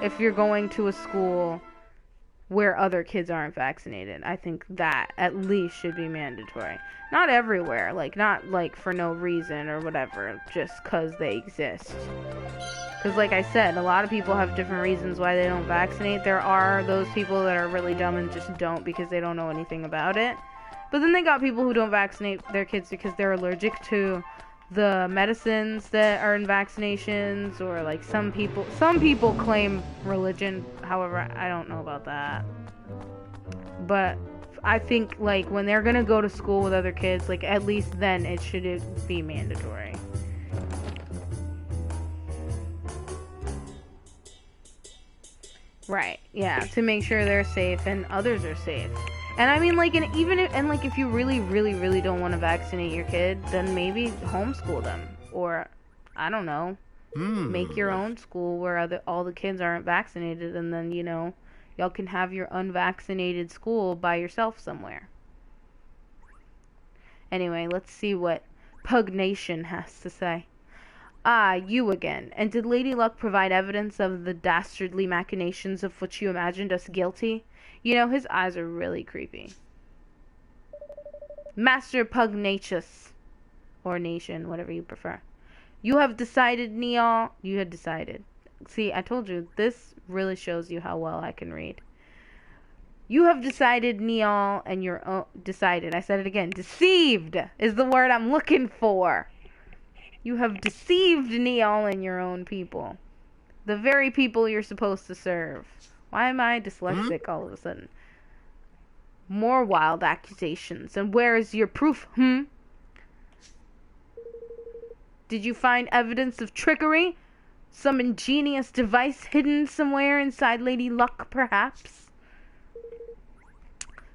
if you're going to a school where other kids aren't vaccinated. I think that at least should be mandatory. Not everywhere, like not like for no reason or whatever, just cause they exist. Because like I said, a lot of people have different reasons why they don't vaccinate. There are those people that are really dumb and just don't because they don't know anything about it. But then they got people who don't vaccinate their kids because they're allergic to the medicines that are in vaccinations, or like some people claim religion. However, I don't know about that. But I think like when they're gonna go to school with other kids, like at least then it should be mandatory. Right, yeah, to make sure they're safe and others are safe. And I mean, like, and if you really, really, really don't want to vaccinate your kid, then maybe homeschool them. Or, I don't know, make your own school where all the kids aren't vaccinated, and then, you know, y'all can have your unvaccinated school by yourself somewhere. Anyway, let's see what Pugnacious has to say. Ah, you again. And did Lady Luck provide evidence of the dastardly machinations of which you imagined us guilty? You know, his eyes are really creepy. Master Pugnacious, or Nation, whatever you prefer. You have decided, Neal. You had decided. See, I told you, this really shows you how well I can read. You have decided, Neal, and your own... Decided. I said it again. Deceived is the word I'm looking for. You have deceived Neal and your own people. The very people you're supposed to serve. Why am I dyslexic all of a sudden? More wild accusations. And where is your proof, Did you find evidence of trickery? Some ingenious device hidden somewhere inside Lady Luck, perhaps?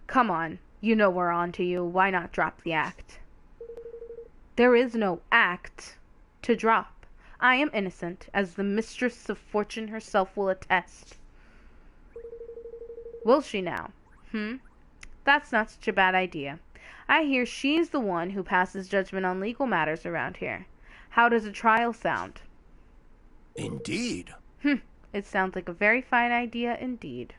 Come on. You know we're on to you. Why not drop the act? There is no act to drop. I am innocent, as the mistress of fortune herself will attest. Will she now? That's not such a bad idea. I hear she's the one who passes judgment on legal matters around here. How does a trial sound? Indeed. It sounds like a very fine idea indeed.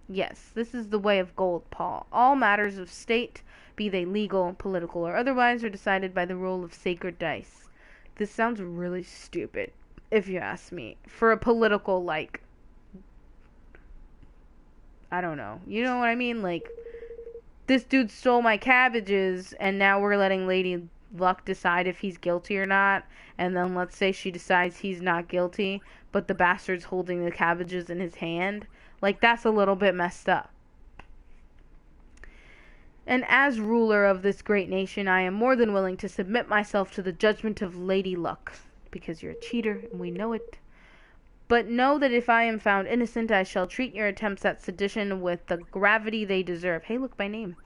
Yes, this is the way of gold, Paul. All matters of state, be they legal, political, or otherwise, are decided by the rule of sacred dice. This sounds really stupid, if you ask me. For a political, like... I don't know. You know what I mean? Like, this dude stole my cabbages, and now we're letting Lady Luck decide if he's guilty or not. And then let's say she decides he's not guilty, but the bastard's holding the cabbages in his hand. Like, that's a little bit messed up. And as ruler of this great nation, I am more than willing to submit myself to the judgment of Lady Luck. Because you're a cheater, and we know it. But know that if I am found innocent, I shall treat your attempts at sedition with the gravity they deserve. Hey, look, my name.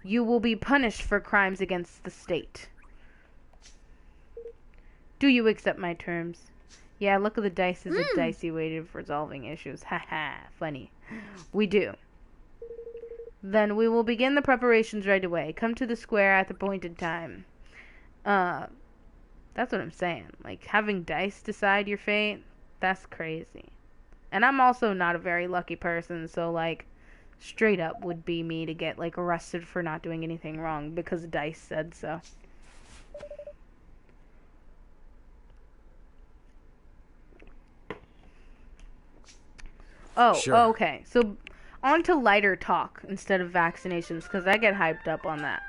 You will be punished for crimes against the state. Do you accept my terms? Yeah, look at the dice is a dicey way of resolving issues. Haha, funny. We do. Then we will begin the preparations right away. Come to the square at the appointed time. That's what I'm saying. Like, having dice decide your fate, that's crazy. And I'm also not a very lucky person, so, like, straight up would be me to get, like, arrested for not doing anything wrong because dice said so. Oh, sure. Okay. So, on to lighter talk instead of vaccinations, because I get hyped up on that.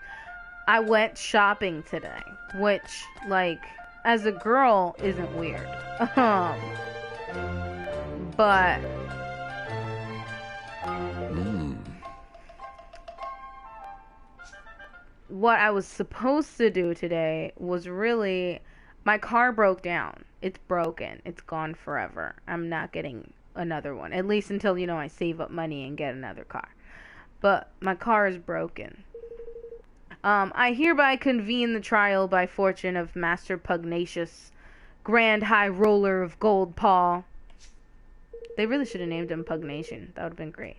I went shopping today, which, like, as a girl, isn't weird. But... what I was supposed to do today was really... my car broke down. It's broken. It's gone forever. I'm not getting another one. At least until, you know, I save up money and get another car. But my car is broken. I hereby convene the trial by fortune of Master Pugnacious, Grand High Roller of Gold Paw. They really should have named him Pugnacious. That would have been great.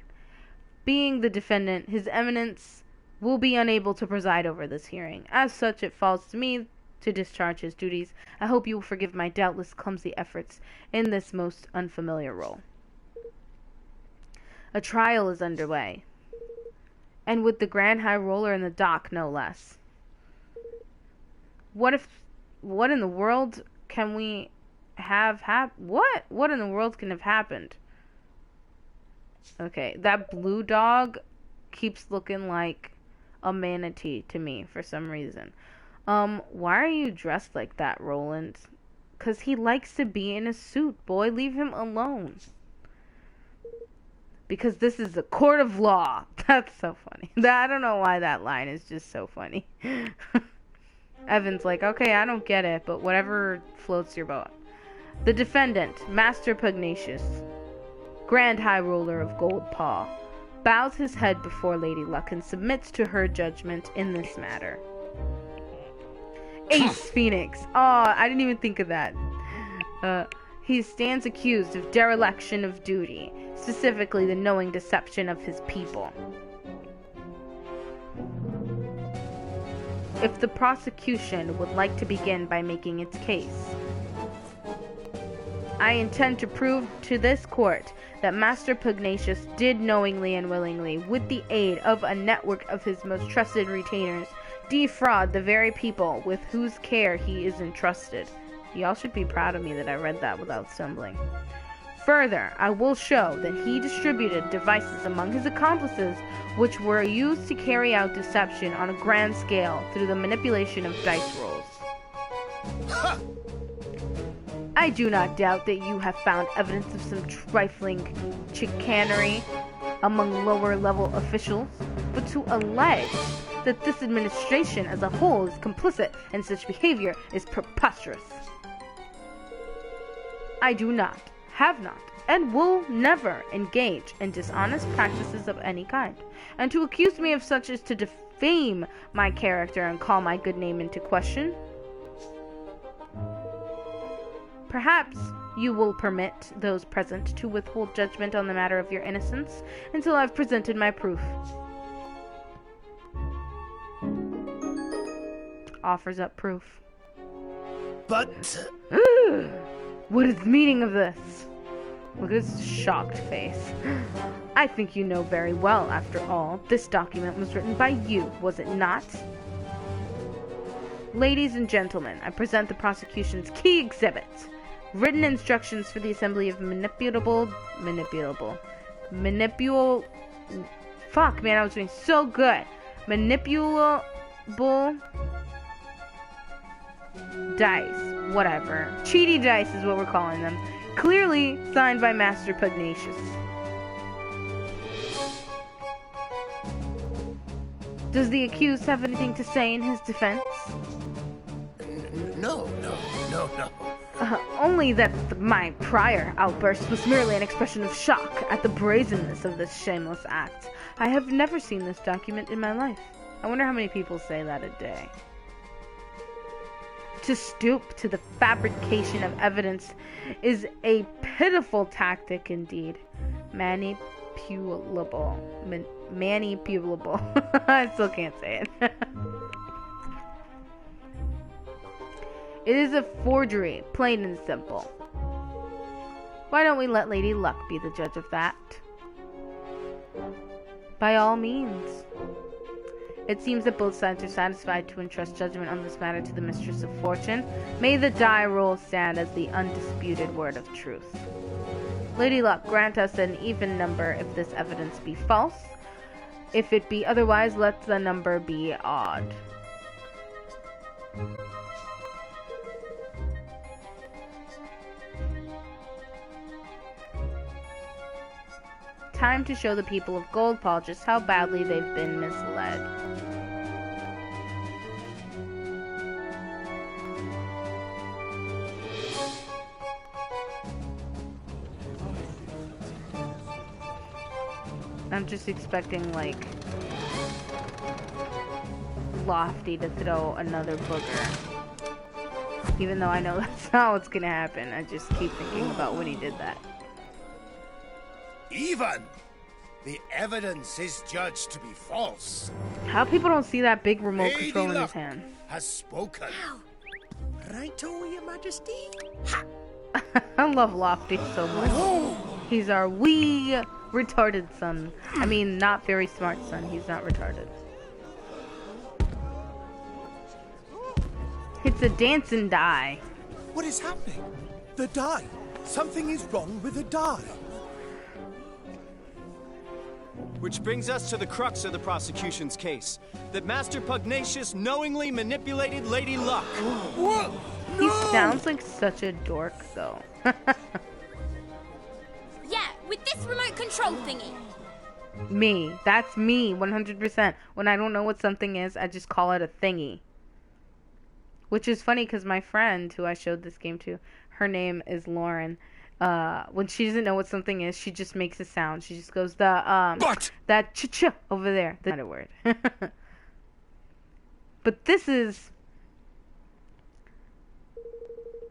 Being the defendant, His Eminence will be unable to preside over this hearing. As such, it falls to me to discharge his duties. I hope you will forgive my doubtless clumsy efforts in this most unfamiliar role. A trial is underway, and with the Grand High Roller in the dock, no less. What in the world can we have What in the world can have happened? Okay, that blue dog keeps looking like a manatee to me for some reason. Why are you dressed like that, Roland? 'Cause he likes to be in a suit, boy. Leave him alone. Because this is a court of law. That's so funny. I don't know why that line is just so funny. Evan's like, okay, I don't get it, but whatever floats your boat. The defendant, Master Pugnacious, Grand High Ruler of Gold Paw, bows his head before Lady Luck and submits to her judgment in this matter. Ace Phoenix. Oh, I didn't even think of that. He stands accused of dereliction of duty, specifically the knowing deception of his people. If the prosecution would like to begin by making its case, I intend to prove to this court that Master Pugnacious did knowingly and willingly, with the aid of a network of his most trusted retainers, defraud the very people with whose care he is entrusted. Y'all should be proud of me that I read that without stumbling. Further, I will show that he distributed devices among his accomplices which were used to carry out deception on a grand scale through the manipulation of dice rolls. Ha! I do not doubt that you have found evidence of some trifling chicanery among lower-level officials, but to allege that this administration as a whole is complicit in such behavior is preposterous. I do not, have not, and will never engage in dishonest practices of any kind, and to accuse me of such is to defame my character and call my good name into question. Perhaps you will permit those present to withhold judgment on the matter of your innocence until I've presented my proof. Offers up proof. But... What is the meaning of this? Look at his shocked face. I think you know very well, after all. This document was written by you, was it not? Ladies and gentlemen, I present the prosecution's key exhibit. Written instructions for the assembly of fuck, man, I was doing so good. Manipulable dice. Whatever. Cheaty dice is what we're calling them. Clearly signed by Master Pugnacious. Does the accused have anything to say in his defense? No. Only that my prior outburst was merely an expression of shock at the brazenness of this shameless act. I have never seen this document in my life. I wonder how many people say that a day. To stoop to the fabrication of evidence is a pitiful tactic indeed. Manipulable. I still can't say it. It is a forgery, plain and simple. Why don't we let Lady Luck be the judge of that? By all means. It seems that both sides are satisfied to entrust judgment on this matter to the Mistress of Fortune. May the die roll stand as the undisputed word of truth. Lady Luck, grant us an even number if this evidence be false. If it be otherwise, let the number be odd. Time to show the people of Goldpaw just how badly they've been misled. I'm just expecting, like, Lofty to throw another booger. Even though I know that's not what's gonna happen, I just keep thinking about when he did that. Even the evidence is judged to be false. How people don't see that big remote Lady control in his Luck hand. has spoken. Right to your majesty? I love Lofty so much. He's our wee retarded son. I mean, not very smart son. He's not retarded. It's a dancing die. What is happening? The die. Something is wrong with the die. Which brings us to the crux of the prosecution's case. That Master Pugnacious knowingly manipulated Lady Luck. What? He No! sounds like such a dork, though. Yeah, with this remote control thingy. Me. That's me, 100%. When I don't know what something is, I just call it a thingy. Which is funny because my friend, who I showed this game to, her name is Lauren. When she doesn't know what something is, she just makes a sound. She just goes, But! that ch-ch over there. That's not a word. But this is...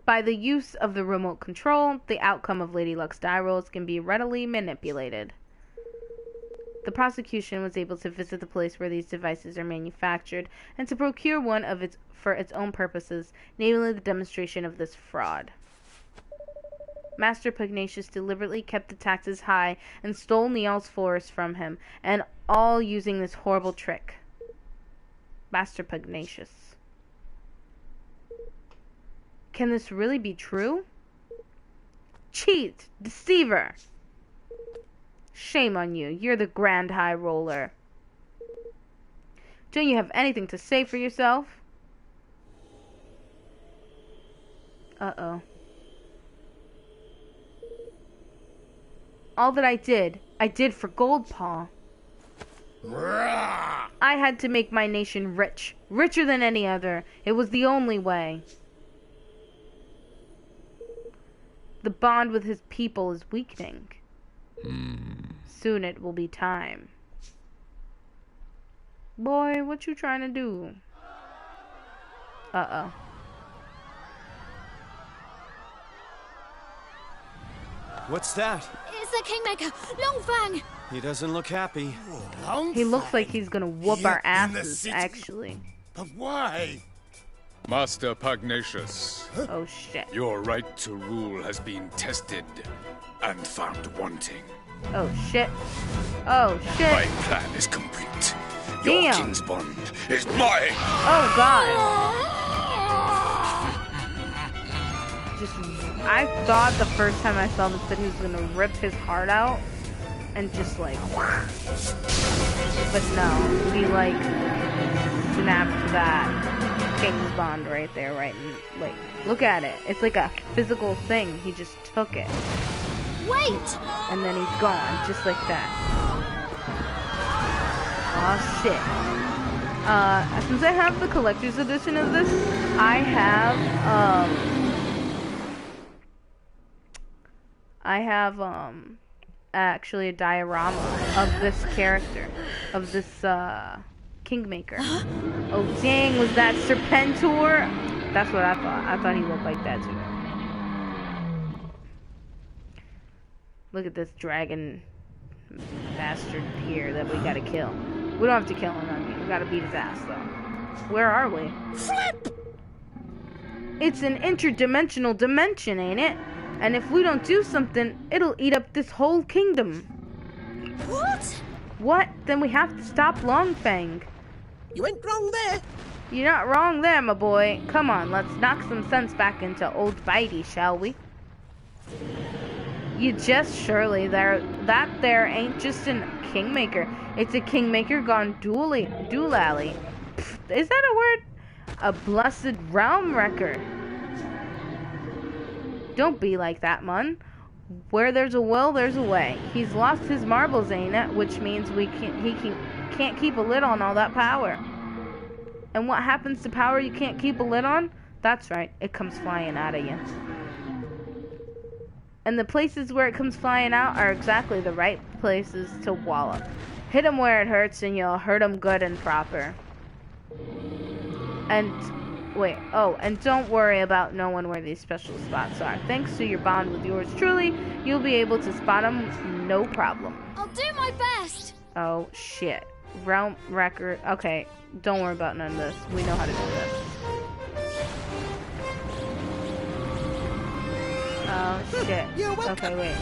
By the use of the remote control, the outcome of Lady Luck's die rolls can be readily manipulated. The prosecution was able to visit the place where these devices are manufactured and to procure one for its own purposes, namely the demonstration of this fraud. Master Pugnacious deliberately kept the taxes high and stole Niall's forest from him, and all using this horrible trick. Master Pugnacious. Can this really be true? Cheat! Deceiver! Shame on you. You're the Grand High Roller. Don't you have anything to say for yourself? Uh-oh. All that I did for gold, Paul. I had to make my nation rich. Richer than any other. It was the only way. The bond with his people is weakening. Soon it will be time. Boy, what you trying to do? Uh-oh. What's that? It's the Kingmaker, Longfang. He doesn't look happy. He looks like he's gonna whoop Here our in the asses, city. actually. But why? Master Pugnacious, Oh, shit. your right to rule has been tested and found wanting. Oh, shit. Oh, My shit. plan is complete. Your Damn. king's bond is mine. Oh, God. I thought the first time I saw this that he was gonna rip his heart out and just like, but no, he like snapped that king's bond right there, right? And like, look at it. It's like a physical thing. He just took it, Wait! and then he's gone, just like that. Aw, shit. Since I have the collector's edition of this, I have actually a diorama of this character, of this Kingmaker. Oh dang, was that Serpentor? That's what I thought. I thought he looked like that too. Look at this dragon bastard here that we gotta kill. We don't have to kill him, I mean, we gotta beat his ass though. Where are we? Flip! It's an interdimensional dimension, ain't it? And if we don't do something, it'll eat up this whole kingdom. What? What? Then we have to stop Longfang. You went wrong there. You're not wrong there, my boy. Come on, let's knock some sense back into old Bitey, shall we? You just surely that there ain't just a Kingmaker. It's a Kingmaker gone doolally. Is that a word? A blessed realm wrecker. Don't be like that, mun. Where there's a will, there's a way. He's lost his marbles, ain't it? Which means he can't keep a lid on all that power. And what happens to power you can't keep a lid on? That's right, it comes flying out of you. And the places where it comes flying out are exactly the right places to wallop. Hit him where it hurts and you'll hurt him good and proper. And wait, oh, and don't worry about knowing where these special spots are. Thanks to your bond with yours truly, you'll be able to spot them no problem. I'll do my best. Oh, shit. Realm record. Okay, don't worry about none of this. We know how to do this. Oh shit. You're welcome. Okay, wait.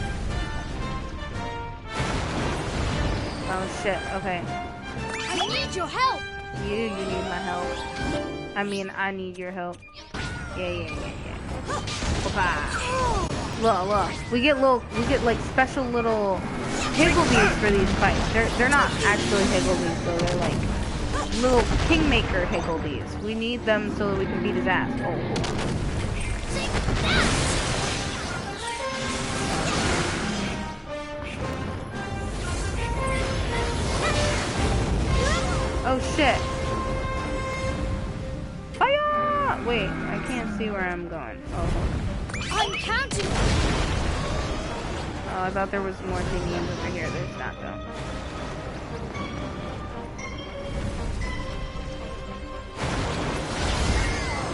Oh shit, okay. I need your help. You need my help. I mean, I need your help. Yeah. Okay. Look. We get like special little higgledies for these fights. They're not actually higgledies though. They're like little kingmaker higgledies. We need them so that we can beat his ass. Oh. Oh shit. Fire! Wait, I can't see where I'm going. Oh. I'm counting. Oh, I thought there was more thingies over here. There's not though.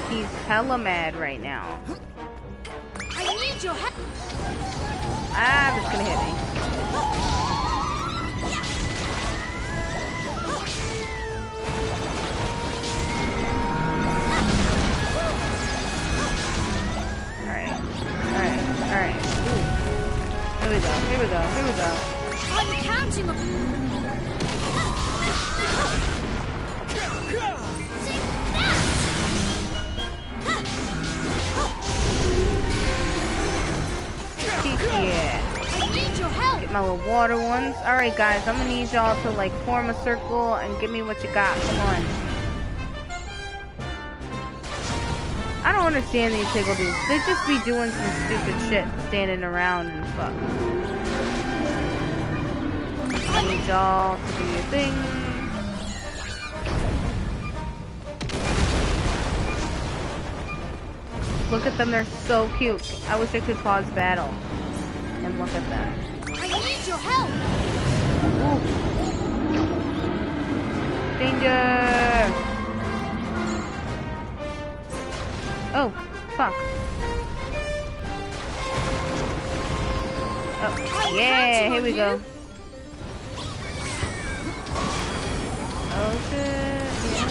He's hella mad right now. I need your help. Ah, it's gonna hit me. Alright. Here we go. I'm counting. Yeah. I need your help. Get my little water ones. Alright guys, I'm gonna need y'all to like form a circle and give me what you got. Come on. I don't understand these higgledies. They just be doing some stupid shit, standing around and fuck. I need y'all to do your thing. Look at them, they're so cute. I wish I could pause battle and look at them. I need your help. Ooh. Danger! Oh, fuck. Oh, yeah, here we go. Oh, shit, yeah.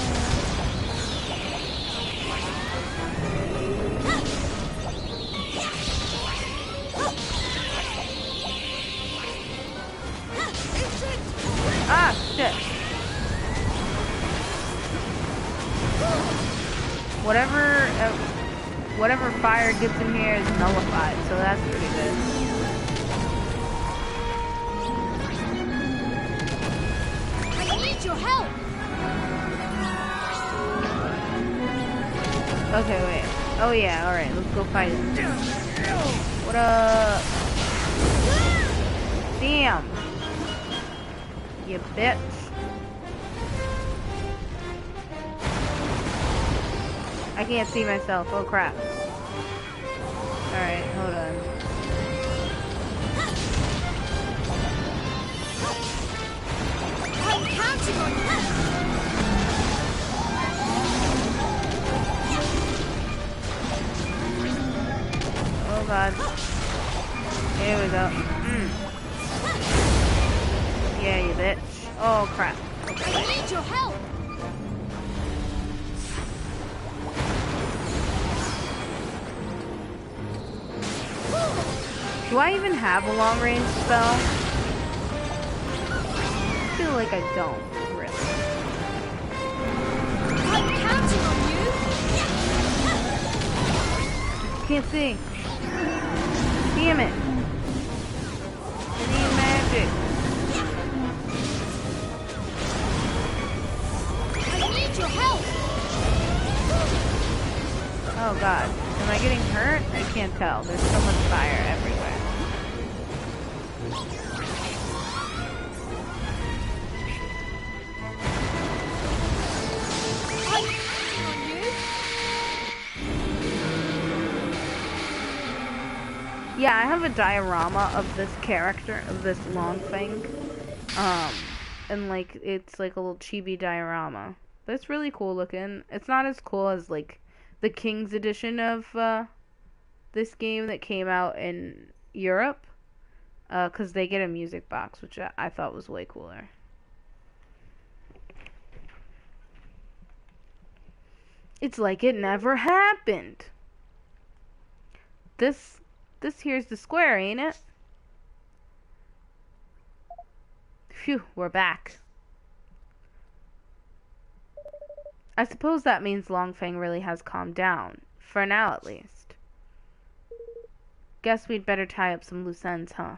Ah, shit. Whatever fire gets in here is nullified, so that's pretty good. I need your help. Okay, wait. Oh yeah, alright, let's go fight it. What up? Damn! You bitch. I can't see myself. Oh crap. Alright, hold on. I'm counting on you. Oh god. Here we go. Yeah, you bitch. Oh crap. Okay. I need your help. Do I even have a long range spell? I feel like I don't, really. I'm counting on you. Can't see. Damn it. I need magic. I need your help. Oh god. Am I getting hurt? I can't tell. There's so much fire everywhere. I'm counting on you. Yeah, I have a diorama of this character, of this long thing. And like, it's like a little chibi diorama. But it's really cool looking. It's not as cool as like the King's edition of this game that came out in Europe. Because they get a music box, which I thought was way cooler. It's like it never happened. This This here's the square, ain't it? Phew, we're back. I suppose that means Longfang really has calmed down. For now, at least. Guess we'd better tie up some loose ends, huh?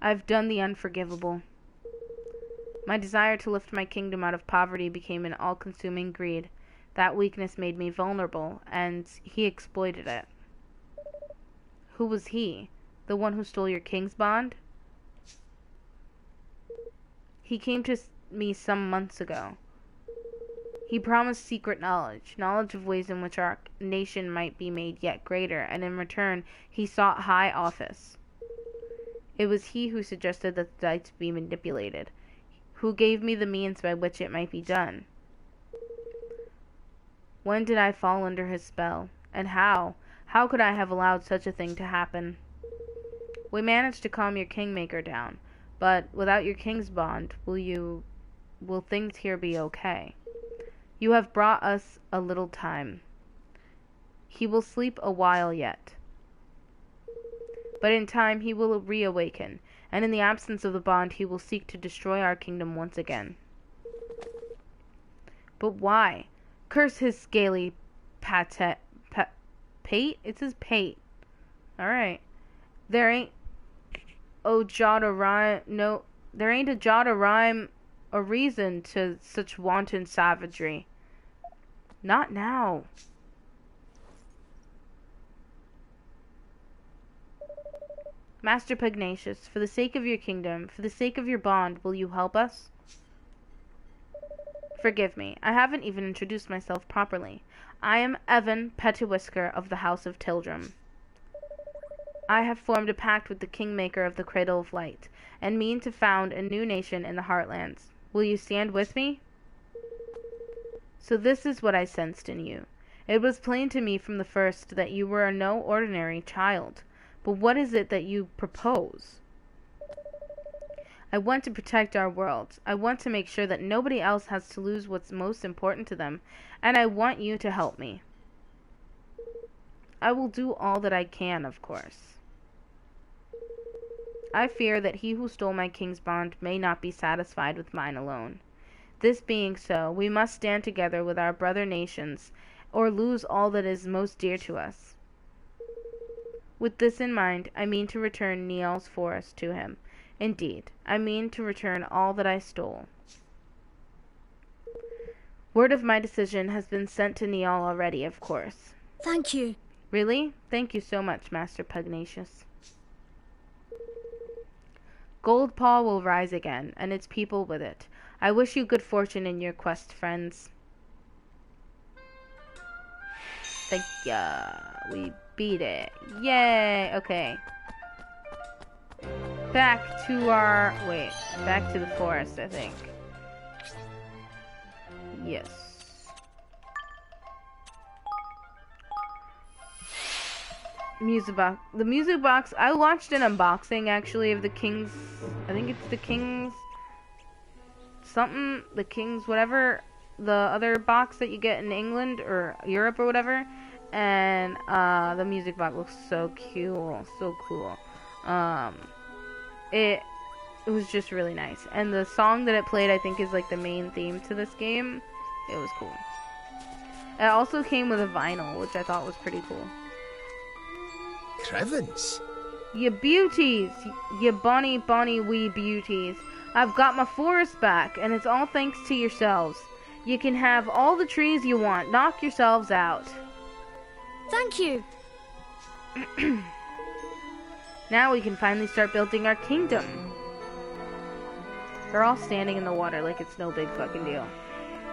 I've done the unforgivable. My desire to lift my kingdom out of poverty became an all-consuming greed. That weakness made me vulnerable, and he exploited it. Who was he? The one who stole your king's bond? He came to me some months ago. He promised secret knowledge of ways in which our nation might be made yet greater, and in return he sought high office. It was he who suggested that the dice be manipulated, who gave me the means by which it might be done. When did I fall under his spell? And how? How could I have allowed such a thing to happen? We managed to calm your kingmaker down, but without your king's bond, will things here be okay? You have brought us a little time. He will sleep a while yet. But in time he will reawaken, and in the absence of the bond he will seek to destroy our kingdom once again. But why? Curse his scaly pate? It says pate. Alright. There ain't a jot of rhyme or reason to such wanton savagery. Not now. Master Pugnacious, for the sake of your kingdom, for the sake of your bond, will you help us? Forgive me, I haven't even introduced myself properly. I am Evan Pettiwhisker of the House of Tildrum. I have formed a pact with the Kingmaker of the Cradle of Light, and mean to found a new nation in the Heartlands. Will you stand with me? So this is what I sensed in you. It was plain to me from the first that you were no ordinary child. But what is it that you propose? I want to protect our world. I want to make sure that nobody else has to lose what's most important to them, and I want you to help me. I will do all that I can, of course. I fear that he who stole my king's bond may not be satisfied with mine alone. This being so, we must stand together with our brother nations, or lose all that is most dear to us. With this in mind, I mean to return Nial's forest to him. Indeed, I mean to return all that I stole. Word of my decision has been sent to Nial already, of course. Thank you. Really? Thank you so much, Master Pugnacious. Goldpaw will rise again, and its people with it. I wish you good fortune in your quest, friends. Thank ya. We beat it. Yay! Okay. Back to the forest, I think. Yes. Music box. The music box, I watched an unboxing actually of the King's, I think it's the King's something, the King's whatever, the other box that you get in England or Europe or whatever, and the music box looks so cool, it was just really nice, and the song that it played I think is like the main theme to this game. It was cool. It also came with a vinyl, which I thought was pretty cool. Crevens. You beauties, you bonny wee beauties. I've got my forest back, and it's all thanks to yourselves. You can have all the trees you want. Knock yourselves out. Thank you. Now we can finally start building our kingdom. They're all standing in the water like it's no big fucking deal.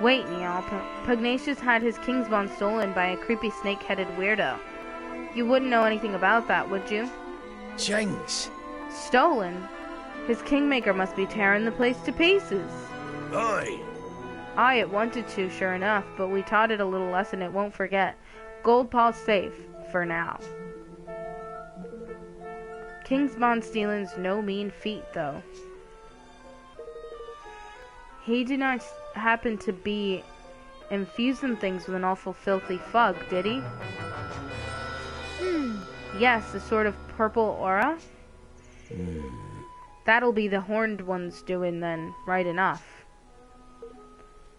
Wait, Niall. Pugnacious had his king's bond stolen by a creepy snake-headed weirdo. You wouldn't know anything about that, would you? Jings. Stolen? His kingmaker must be tearing the place to pieces. Aye. Aye, it wanted to, sure enough, but we taught it a little lesson it won't forget. Goldpaw's safe, for now. King's bond stealing's no mean feat, though. He did not happen to be infusing things with an awful filthy fug, did he? Yes, a sort of purple aura. That'll be the horned one's doing then, right enough.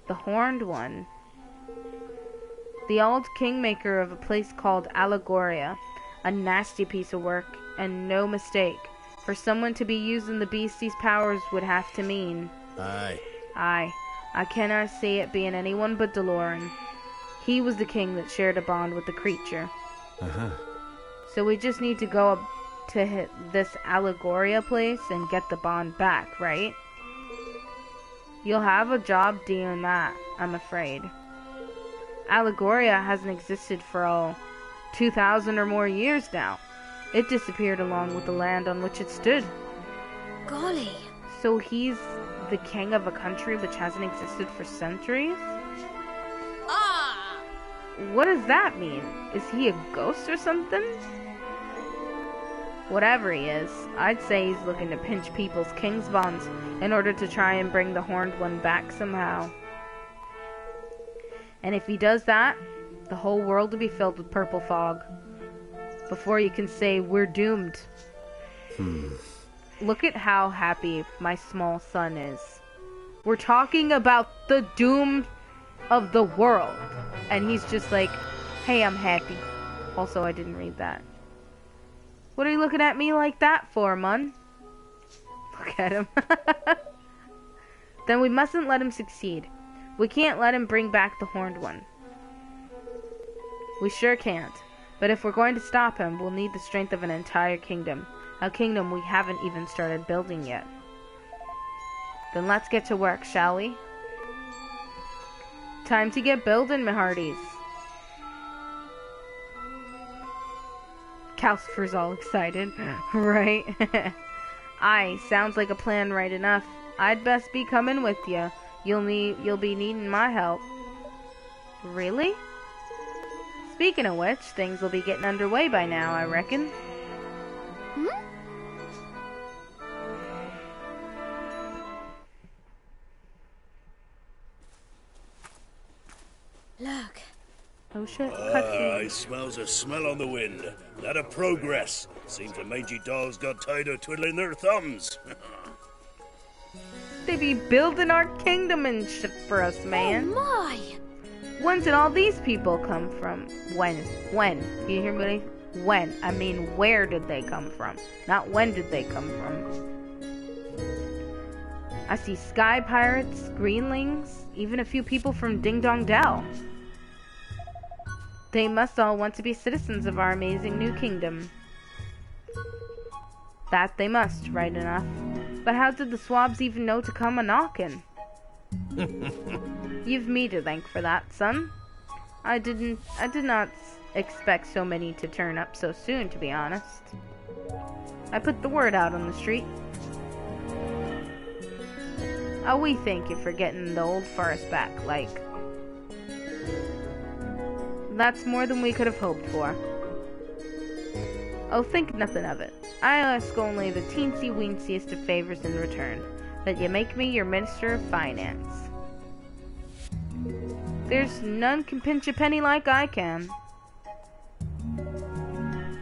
The horned one. The old kingmaker of a place called Allegoria. A nasty piece of work, and no mistake. For someone to be using the beastie's powers would have to mean... Aye. Aye. I cannot see it being anyone but DeLorean. He was the king that shared a bond with the creature. So we just need to go up to hit this Allegoria place and get the bond back, right? You'll have a job doing that, I'm afraid. Allegoria hasn't existed for 2,000 or more years now. It disappeared along with the land on which it stood. Golly. So he's the king of a country which hasn't existed for centuries? What does that mean? Is he a ghost or something? Whatever he is, I'd say he's looking to pinch people's king's bonds in order to try and bring the horned one back somehow. And if he does that, the whole world will be filled with purple fog. Before you can say, we're doomed. Look at how happy my small son is. We're talking about the doom of the world. And he's just like, hey, I'm happy. Also, I didn't read that. What are you looking at me like that for, Mun? Look at him. Then we mustn't let him succeed. We can't let him bring back the horned one. We sure can't. But if we're going to stop him, we'll need the strength of an entire kingdom. A kingdom we haven't even started building yet. Then let's get to work, shall we? Time to get building, my hearties. Calcifer's all excited, right? Aye, sounds like a plan right enough. I'd best be coming with you. You'll be needing my help. Really? Speaking of which, things will be getting underway by now, I reckon. Look. Oh shit, I cutscene. smells a smell on the wind. That of progress. Seems the mangy dolls got tired of twiddling their thumbs. They be building our kingdom and shit for us, man. Oh my! When did all these people come from? When? You hear me? When? I mean, where did they come from? Not when did they come from. I see sky pirates, greenlings, even a few people from Ding Dong Dell. They must all want to be citizens of our amazing new kingdom. That they must, right enough. But how did the swabs even know to come a-knockin'? You've me to thank for that, son. I did not expect so many to turn up so soon, to be honest. I put the word out on the street. Oh, we thank you for getting the old forest back, like. That's more than we could have hoped for. Oh, think nothing of it. I ask only the teensy-weensiest of favors in return. That you make me your Minister of Finance. There's none can pinch a penny like I can.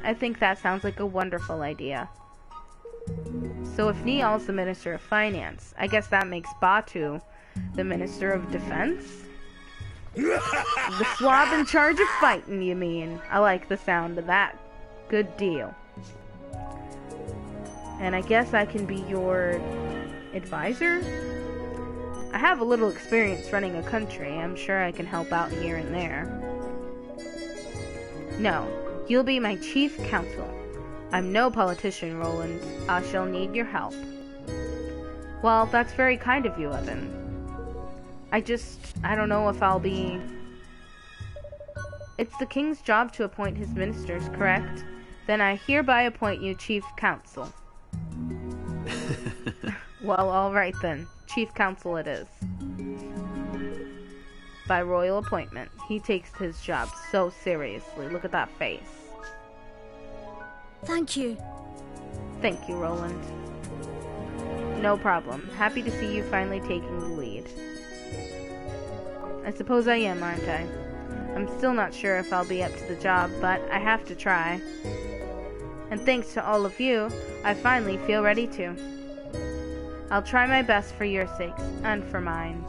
I think that sounds like a wonderful idea. So if Nial's the Minister of Finance, I guess that makes Batu the Minister of Defense? The swab in charge of fighting, you mean? I like the sound of that. Good deal. And I guess I can be your advisor? I have a little experience running a country. I'm sure I can help out here and there. No, you'll be my chief counsel. I'm no politician, Roland. I shall need your help. Well, that's very kind of you, Evan. I don't know if I'll be... It's the king's job to appoint his ministers, correct? Then I hereby appoint you chief counsel. Well, alright then. Chief counsel it is. By royal appointment. He takes his job so seriously. Look at that face. Thank you. Thank you, Roland. No problem. Happy to see you finally taking the lead. I suppose I am, aren't I? I'm still not sure if I'll be up to the job, but I have to try. And thanks to all of you, I finally feel ready to. I'll try my best for your sakes, and for mine.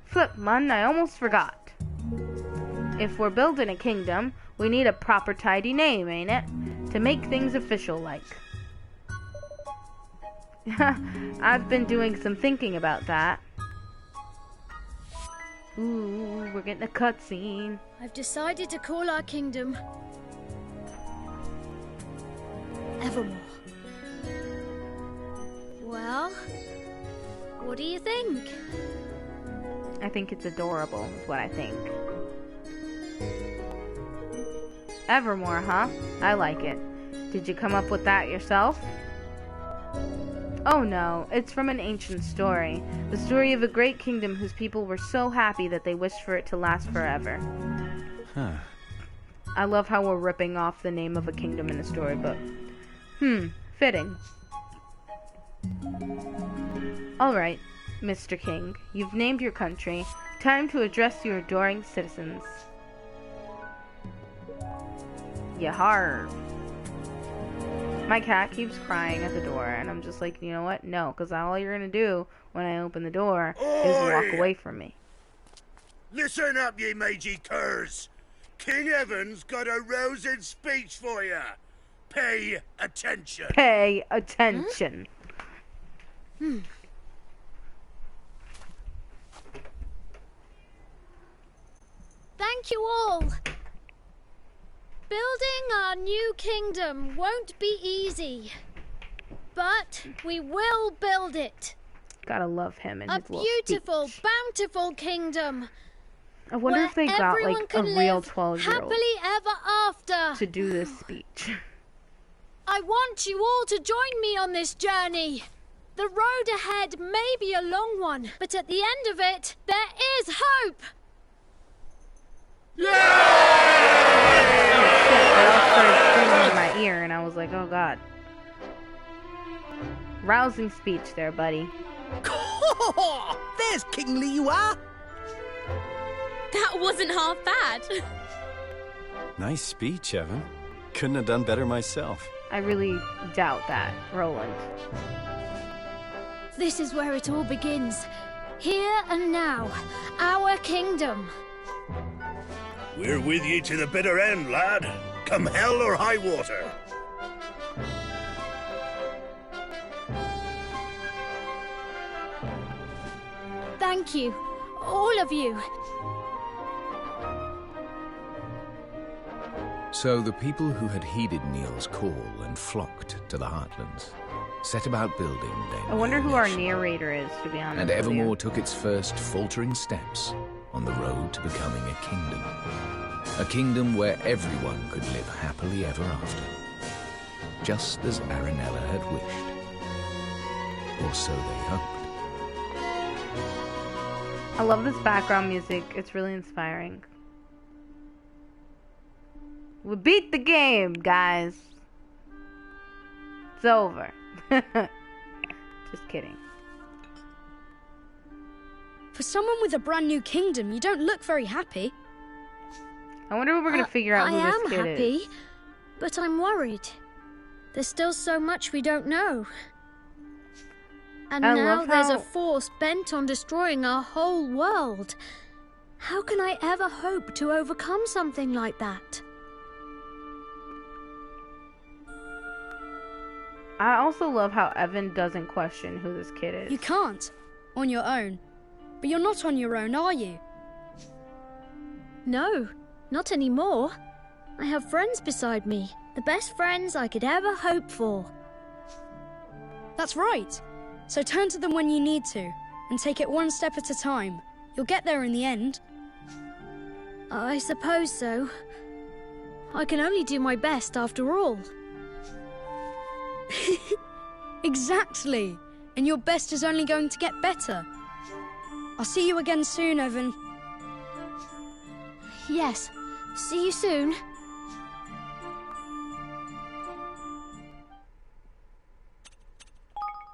Flip, man, I almost forgot. If we're building a kingdom, we need a proper tidy name, ain't it? To make things official-like. I've been doing some thinking about that. Ooh, we're getting a cutscene. I've decided to call our kingdom Evermore. Well, what do you think? I think it's adorable, is what I think. Evermore, huh? I like it. Did you come up with that yourself? Oh no, it's from an ancient story. The story of a great kingdom whose people were so happy that they wished for it to last forever. Huh. I love how we're ripping off the name of a kingdom in a storybook. Fitting. Alright, Mr. King, you've named your country. Time to address your adoring citizens. Yahar. My cat keeps crying at the door, and I'm just like, you know what? No, because all you're going to do when I open the door is walk away from me. Listen up, ye mangy curs. King Evan's got a rousing speech for you. Pay attention. Pay attention. Thank you all. Building our new kingdom won't be easy, but we will build it. Gotta love him and A his little beautiful, speech. bountiful kingdom. I wonder if they got everyone like a can real live 12-year-old happily ever after. to do this speech. I want you all to join me on this journey. The road ahead may be a long one, but at the end of it, there is hope. They all started screaming in my ear, and I was like, oh god. Rousing speech there, buddy. There's kingly you are. That wasn't half bad. Nice speech, Evan. Couldn't have done better myself. I really doubt that, Roland. This is where it all begins. Here and now, our kingdom. We're with ye to the bitter end, lad. Come hell or high water. Thank you, all of you. So the people who had heeded Neil's call and flocked to the Heartlands set about building their I wonder new who our nation. narrator is, to be honest. And with you. Evermore took its first faltering steps on the road to becoming a kingdom. A kingdom where everyone could live happily ever after. Just as Aranella had wished. Or so they hoped. I love this background music. It's really inspiring. We beat the game, guys. It's over. Just kidding. For someone with a brand new kingdom, you don't look very happy. I wonder if we're going to figure out who I this am kid happy, is. but I'm worried. There's still so much we don't know. And I now love there's a how- force bent on destroying our whole world. How can I ever hope to overcome something like that? I also love how Evan doesn't question who this kid is. You can't, on your own. But you're not on your own, are you? No, not anymore. I have friends beside me. The best friends I could ever hope for. That's right. So turn to them when you need to, and take it one step at a time. You'll get there in the end. I suppose so. I can only do my best after all. Exactly. And your best is only going to get better. I'll see you again soon, Evan. Yes, see you soon.